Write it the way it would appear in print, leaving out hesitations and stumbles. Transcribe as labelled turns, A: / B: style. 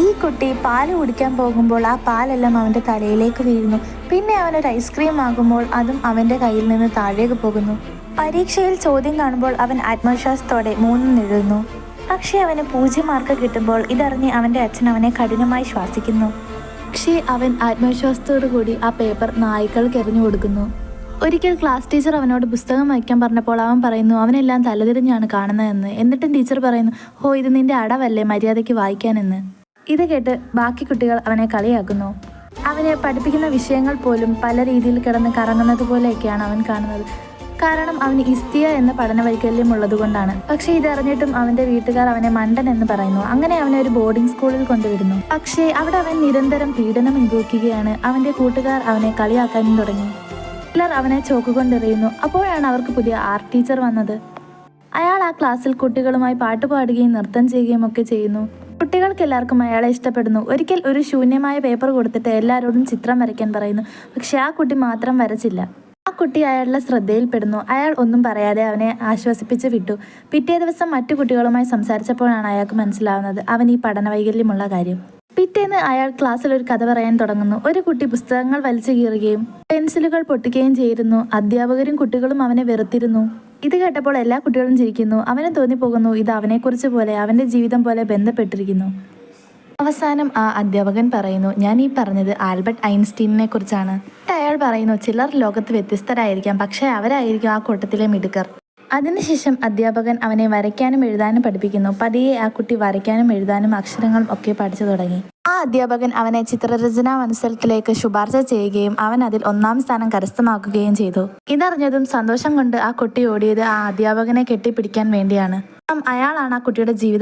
A: ഈ കുട്ടി പാല് കുടിക്കാൻ പോകുമ്പോൾ ആ പാലെല്ലാം അവൻ്റെ തലയിലേക്ക് വീഴുന്നു. പിന്നെ അവനൊരു ഐസ്ക്രീം ആകുമ്പോൾ അതും അവൻ്റെ കയ്യിൽ നിന്ന് താഴേക്ക് പോകുന്നു. പരീക്ഷയിൽ ചോദ്യം കാണുമ്പോൾ അവൻ ആത്മവിശ്വാസത്തോടെ 3 എഴുതുന്നു. പക്ഷേ അവന് 0 മാർക്ക് കിട്ടുമ്പോൾ ഇതറിഞ്ഞ് അവൻ്റെ അച്ഛൻ അവനെ കഠിനമായി ശ്വാസിക്കുന്നു. പക്ഷേ അവൻ ആത്മവിശ്വാസത്തോടു കൂടി ആ പേപ്പർ നായ്ക്കൾക്ക് എറിഞ്ഞു കൊടുക്കുന്നു. ഒരിക്കൽ ക്ലാസ് ടീച്ചർ അവനോട് പുസ്തകം വയ്ക്കാൻ പറഞ്ഞപ്പോൾ അവൻ പറയുന്നു അവനെല്ലാം തലതിരിഞ്ഞാണ് കാണുന്നതെന്ന്. എന്നിട്ടും ടീച്ചർ പറയുന്നു, ഹോ ഇത് നിന്റെ അടവല്ലേ മര്യാദയ്ക്ക് വായിക്കാനെന്ന്. ഇത് കേട്ട് ബാക്കി കുട്ടികൾ അവനെ കളിയാക്കുന്നു. അവനെ പഠിപ്പിക്കുന്ന വിഷയങ്ങൾ പോലും പല രീതിയിൽ കിടന്ന് കറങ്ങുന്നത് പോലെയൊക്കെയാണ് അവൻ കാണുന്നത്. കാരണം അവന് ഇസ്തിയ എന്ന പഠന വൈകല്യം ഉള്ളതുകൊണ്ടാണ്. പക്ഷേ ഇതറിഞ്ഞിട്ടും അവൻ്റെ വീട്ടുകാർ അവനെ മണ്ടൻ എന്ന് പറയുന്നു. അങ്ങനെ അവനെ ഒരു ബോർഡിംഗ് സ്കൂളിൽ കൊണ്ടുവിടുന്നു. പക്ഷേ അവിടെ അവൻ നിരന്തരം പീഡനം അനുഭവിക്കുകയാണ്. അവൻ്റെ കൂട്ടുകാർ അവനെ കളിയാക്കാനും തുടങ്ങി. ചിലർ അവനെ ചോക്കുകൊണ്ടെറിയുന്നു. അപ്പോഴാണ് അവർക്ക് പുതിയ ആർട്ട് ടീച്ചർ വന്നത്. അയാൾ ആ ക്ലാസ്സിൽ കുട്ടികളുമായി പാട്ടുപാടുകയും നൃത്തം ചെയ്യുകയും ഒക്കെ ചെയ്യുന്നു. കുട്ടികൾക്ക് എല്ലാവർക്കും അയാളെ ഇഷ്ടപ്പെടുന്നു. ഒരിക്കൽ ഒരു ശൂന്യമായ പേപ്പർ കൊടുത്തിട്ട് എല്ലാവരോടും ചിത്രം വരയ്ക്കാൻ പറയുന്നു. പക്ഷെ ആ കുട്ടി മാത്രം വരച്ചില്ല. ആ കുട്ടി അയാളുടെ ശ്രദ്ധയിൽപ്പെടുന്നു. അയാൾ ഒന്നും പറയാതെ അവനെ ആശ്വസിപ്പിച്ച് വിട്ടു. പിറ്റേ ദിവസം മറ്റു കുട്ടികളുമായി സംസാരിച്ചപ്പോഴാണ് അയാൾക്ക് മനസ്സിലാവുന്നത് അവൻ ഈ പഠന വൈകല്യമുള്ള കാര്യം. പിറ്റേന്ന് അയാൾ ക്ലാസ്സിൽ ഒരു കഥ പറയാൻ തുടങ്ങുന്നു. ഒരു കുട്ടി പുസ്തകങ്ങൾ വലിച്ചു കീറുകയും പെൻസിലുകൾ പൊട്ടിക്കുകയും ചെയ്തിരുന്നു. അധ്യാപകരും കുട്ടികളും അവനെ വെറുത്തിരുന്നു. ഇത് കേട്ടപ്പോൾ എല്ലാ കുട്ടികളും ചിരിക്കുന്നു. അവന് തോന്നിപ്പോകുന്നു ഇത് അവനെക്കുറിച്ച് പോലെ അവൻ്റെ ജീവിതം പോലെ ബന്ധപ്പെട്ടിരിക്കുന്നു. അവസാനം ആ അധ്യാപകൻ പറയുന്നു, ഞാൻ ഈ പറഞ്ഞത് ആൽബർട്ട് ഐൻസ്റ്റീനെ കുറിച്ചാണ്. അയാൾ പറയുന്നു, ചിലർ ലോകത്ത് വ്യത്യസ്തരായിരിക്കാം, പക്ഷേ അവരായിരിക്കും ആ കൂട്ടത്തിലെ മിടുക്കർ. അതിനുശേഷം അധ്യാപകൻ അവനെ വരയ്ക്കാനും എഴുതാനും പഠിപ്പിക്കുന്നു. പതിയെ ആ കുട്ടി വരയ്ക്കാനും എഴുതാനും അക്ഷരങ്ങളും ഒക്കെ പഠിച്ചു തുടങ്ങി. ആ അധ്യാപകൻ അവനെ ചിത്രരചനാ മത്സരത്തിലേക്ക് ശുപാർശ ചെയ്യുകയും അവൻ അതിൽ 1ാം സ്ഥാനം കരസ്ഥമാക്കുകയും ചെയ്തു. ഇതറിഞ്ഞതും സന്തോഷം കൊണ്ട് ആ കുട്ടി ഓടിയത് ആ അധ്യാപകനെ കെട്ടിപ്പിടിക്കാൻ വേണ്ടിയാണ്. അയാളാണ് ആ കുട്ടിയുടെ ജീവിതം